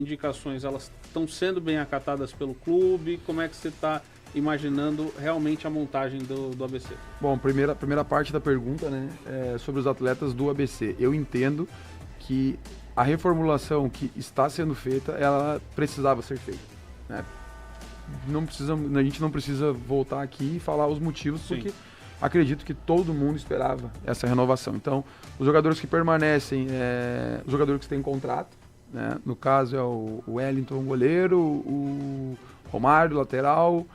indicações, elas estão sendo bem acatadas pelo clube? Como é que você está imaginando realmente a montagem do ABC? Bom, primeira parte da pergunta, né, é sobre os atletas do ABC. Eu entendo que a reformulação que está sendo feita, ela precisava ser feita, né? A gente não precisa voltar aqui e falar os motivos, Sim. porque acredito que todo mundo esperava essa renovação. Então, os jogadores que permanecem, os jogadores que têm contrato, né? No caso é o Wellington, o goleiro, o Romário, lateral,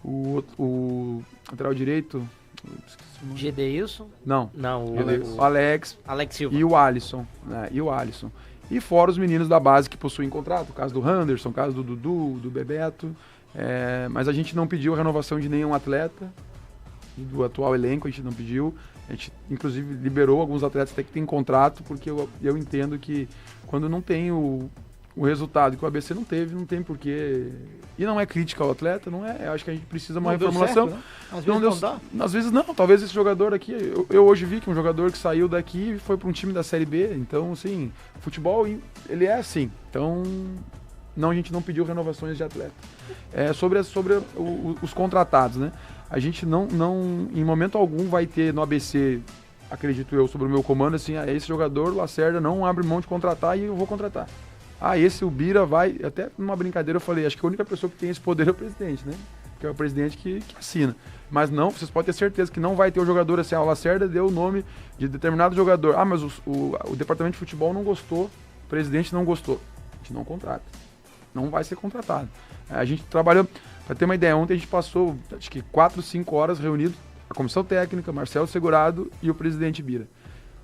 o lateral direito, esqueci o nome. Gedeilson? Não, Não, o Alex Alex Silva. e o Alisson, né? E fora os meninos da base que possuem contrato, o caso do Henderson, o caso do Dudu, do Bebeto. Mas a gente não pediu a renovação de nenhum atleta do atual elenco, a gente não pediu. A gente, inclusive, liberou alguns atletas até que tem contrato, porque eu entendo que quando não tem o resultado que o ABC não teve, não tem porquê. E não é crítica ao atleta, não é. Eu acho que a gente precisa de uma reformulação. Certo, né? Às vezes não dá. Às vezes não, talvez esse jogador aqui, eu hoje vi que um jogador que saiu daqui e foi para um time da Série B, então, assim, futebol, ele é assim. Então, não, a gente não pediu renovações de atleta. Sobre os contratados, né? A gente não, em momento algum, vai ter no ABC, acredito eu, sobre o meu comando, assim, esse jogador, o Lacerda, não abre mão de contratar e eu vou contratar. Esse o Bira vai, até numa brincadeira eu falei, acho que a única pessoa que tem esse poder é o presidente, né? Que é o presidente que assina. Mas não, vocês podem ter certeza que não vai ter o jogador assim, o Lacerda deu o nome de determinado jogador. Mas o departamento de futebol não gostou, o presidente não gostou. A gente não contrata. Não vai ser contratado. A gente trabalhou, para ter uma ideia, ontem a gente passou, acho que 4, 5 horas reunidos, a comissão técnica, Marcelo Segurado e o presidente Bira.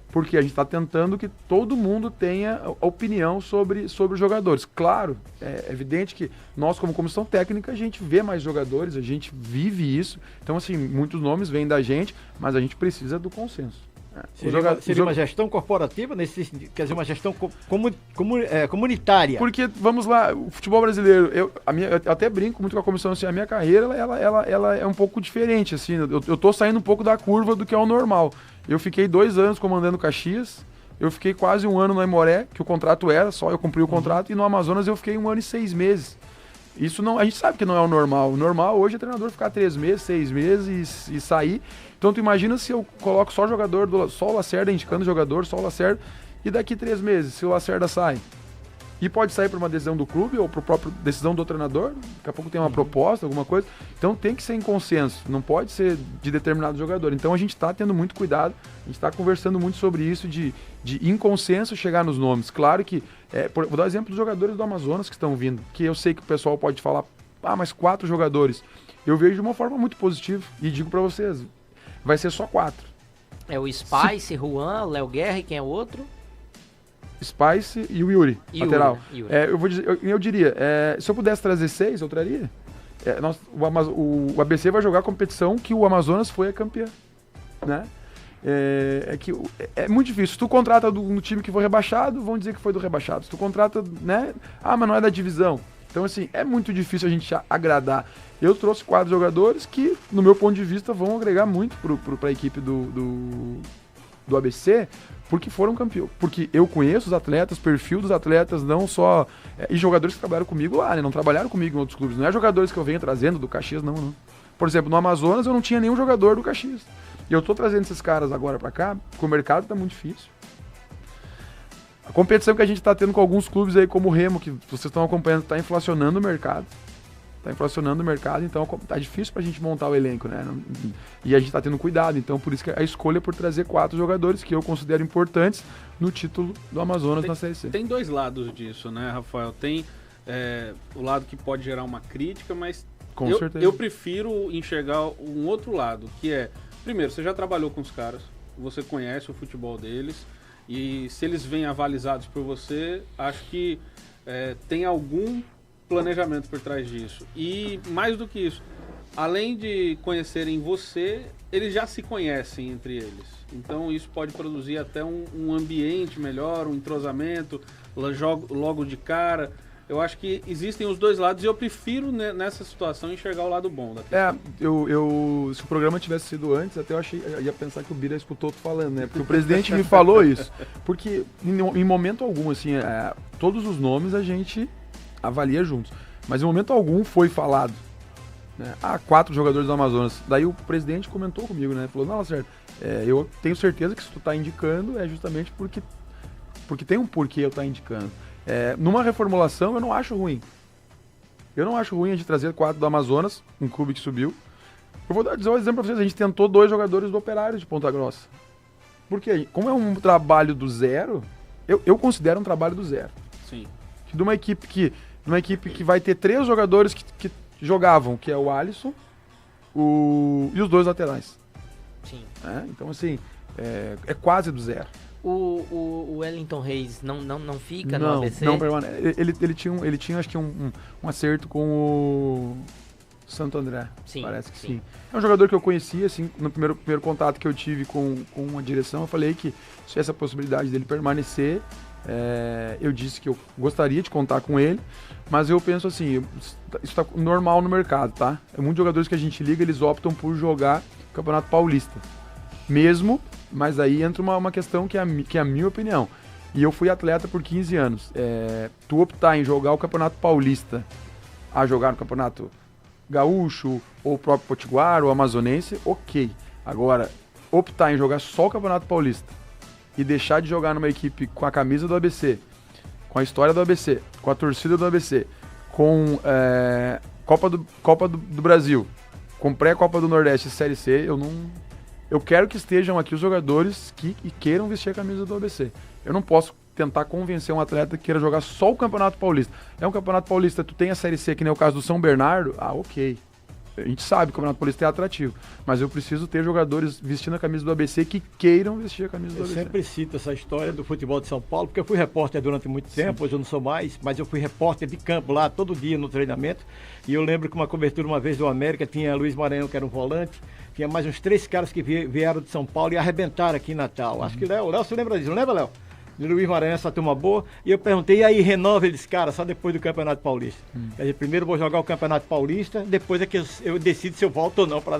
Porque a gente está tentando que todo mundo tenha opinião sobre os jogadores. Claro, é evidente que nós, como comissão técnica, a gente vê mais jogadores, a gente vive isso. Então, assim, muitos nomes vêm da gente, mas a gente precisa do consenso. Seria uma gestão corporativa, quer dizer, uma gestão comunitária. Porque, vamos lá, o futebol brasileiro, eu até brinco muito com a comissão, assim, a minha carreira, ela é um pouco diferente, assim, eu tô saindo um pouco da curva do que é o normal. Eu fiquei 2 anos comandando Caxias, eu fiquei quase 1 ano no Aimoré, que o contrato era, só eu cumpri o contrato, e no Amazonas eu fiquei 1 ano e 6 meses. Isso não, a gente sabe que não é o normal. O normal hoje é o treinador ficar 3 meses, 6 meses e sair. Então tu imagina se eu coloco só jogador, só o Lacerda indicando jogador, só o Lacerda, e daqui 3 meses, se o Lacerda sai. E pode sair por uma decisão do clube ou por própria decisão do treinador, daqui a pouco tem uma proposta, alguma coisa. Então tem que ser em consenso, não pode ser de determinado jogador. Então a gente está tendo muito cuidado, a gente está conversando muito sobre isso, de em consenso chegar nos nomes. Claro que, vou dar o exemplo dos jogadores do Amazonas que estão vindo, que eu sei que o pessoal pode falar, mas 4 jogadores. Eu vejo de uma forma muito positiva e digo para vocês, vai ser só 4. É o Spice, Juan, Léo Guerra e quem é o outro? Spice e o Yuri, lateral. Yuri. Eu diria, se eu pudesse trazer 6, eu traria. O ABC vai jogar a competição que o Amazonas foi a campeã, né? É muito difícil. Se tu contrata no time que foi rebaixado, vão dizer que foi do rebaixado. Se tu contrata, né? Mas não é da divisão. Então, assim, é muito difícil a gente agradar. Eu trouxe 4 jogadores que, no meu ponto de vista, vão agregar muito para a equipe do ABC, porque foram campeões. Porque eu conheço os atletas, perfil dos atletas, não só... e jogadores que trabalharam comigo lá, né? Não trabalharam comigo em outros clubes. Não é jogadores que eu venho trazendo do Caxias, não. Por exemplo, no Amazonas eu não tinha nenhum jogador do Caxias. E eu tô trazendo esses caras agora pra cá, porque o mercado tá muito difícil. A competição que a gente tá tendo com alguns clubes aí, como o Remo, que vocês estão acompanhando, tá inflacionando o mercado. Então tá difícil pra gente montar o elenco, né? E a gente tá tendo cuidado, então por isso que a escolha é por trazer 4 jogadores que eu considero importantes no título do Amazonas na Série C. Tem 2 lados disso, né, Rafael? Tem o lado que pode gerar uma crítica, mas com certeza. Eu prefiro enxergar um outro lado, que é, primeiro, você já trabalhou com os caras, você conhece o futebol deles, e se eles vêm avalizados por você, acho que tem algum planejamento por trás disso. E mais do que isso, além de conhecerem você, eles já se conhecem entre eles. Então isso pode produzir até um ambiente melhor, um entrosamento, logo de cara. Eu acho que existem os 2 lados e eu prefiro, né, nessa situação, enxergar o lado bom da questão. Se o programa tivesse sido antes, até eu ia pensar que o Bira escutou tu falando, né? Porque o presidente me falou isso. Porque em momento algum, assim, todos os nomes a gente avalia juntos. Mas em momento algum foi falado, né? 4 jogadores do Amazonas. Daí o presidente comentou comigo, né? Falou, não, Lacerda, eu tenho certeza que se tu tá indicando é justamente porque tem um porquê eu estar indicando. Numa reformulação eu não acho ruim. Eu não acho ruim a gente trazer 4 do Amazonas, um clube que subiu. Eu vou dizer um exemplo pra vocês, a gente tentou 2 jogadores do Operário de Ponta Grossa. Porque como é um trabalho do zero, eu considero um trabalho do zero. Sim. De uma equipe que vai ter 3 jogadores que jogavam, que é o Alisson e os 2 laterais. Sim. Então, assim, é quase do zero. O Wellington Reis não fica no Não, ABC? não permanece. Ele tinha, acho que, um acerto com o Santo André. Sim, Parece que sim. sim. É um jogador que eu conhecia, assim, no primeiro contato que eu tive com a direção, eu falei que se essa possibilidade dele permanecer, eu disse que eu gostaria de contar com ele, mas eu penso assim, isso tá normal no mercado, tá? Muitos jogadores que a gente liga, eles optam por jogar o Campeonato Paulista. Mesmo, mas aí entra uma questão que é a minha opinião. E eu fui atleta por 15 anos. Tu optar em jogar o Campeonato Paulista a jogar no Campeonato Gaúcho, ou o próprio Potiguar, ou Amazonense, ok. Agora, optar em jogar só o Campeonato Paulista e deixar de jogar numa equipe com a camisa do ABC, com a história do ABC, com a torcida do ABC, com Copa do Brasil, com pré-Copa do Nordeste e Série C, eu quero que estejam aqui os jogadores que queiram vestir a camisa do ABC. Eu não posso tentar convencer um atleta que queira jogar só o Campeonato Paulista. É um Campeonato Paulista, tu tem a Série C, que nem o caso do São Bernardo, ok. A gente sabe que o Campeonato Paulista é atrativo, mas eu preciso ter jogadores vestindo a camisa do ABC que queiram vestir a camisa do ABC. Eu sempre cito essa história do futebol de São Paulo, porque eu fui repórter durante muito tempo, hoje eu não sou mais, mas eu fui repórter de campo lá, todo dia no treinamento, e eu lembro que uma cobertura uma vez do América, tinha Luiz Maranhão, que era um volante, tinha mais uns 3 caras que vieram de São Paulo e arrebentaram aqui em Natal. Acho que o Léo se lembra disso, não lembra, Léo? De Luiz Maranhão, essa turma boa, e eu perguntei, e aí renova eles, cara, só depois do Campeonato Paulista. Quer dizer, primeiro eu vou jogar o Campeonato Paulista, depois é que eu decido se eu volto ou não para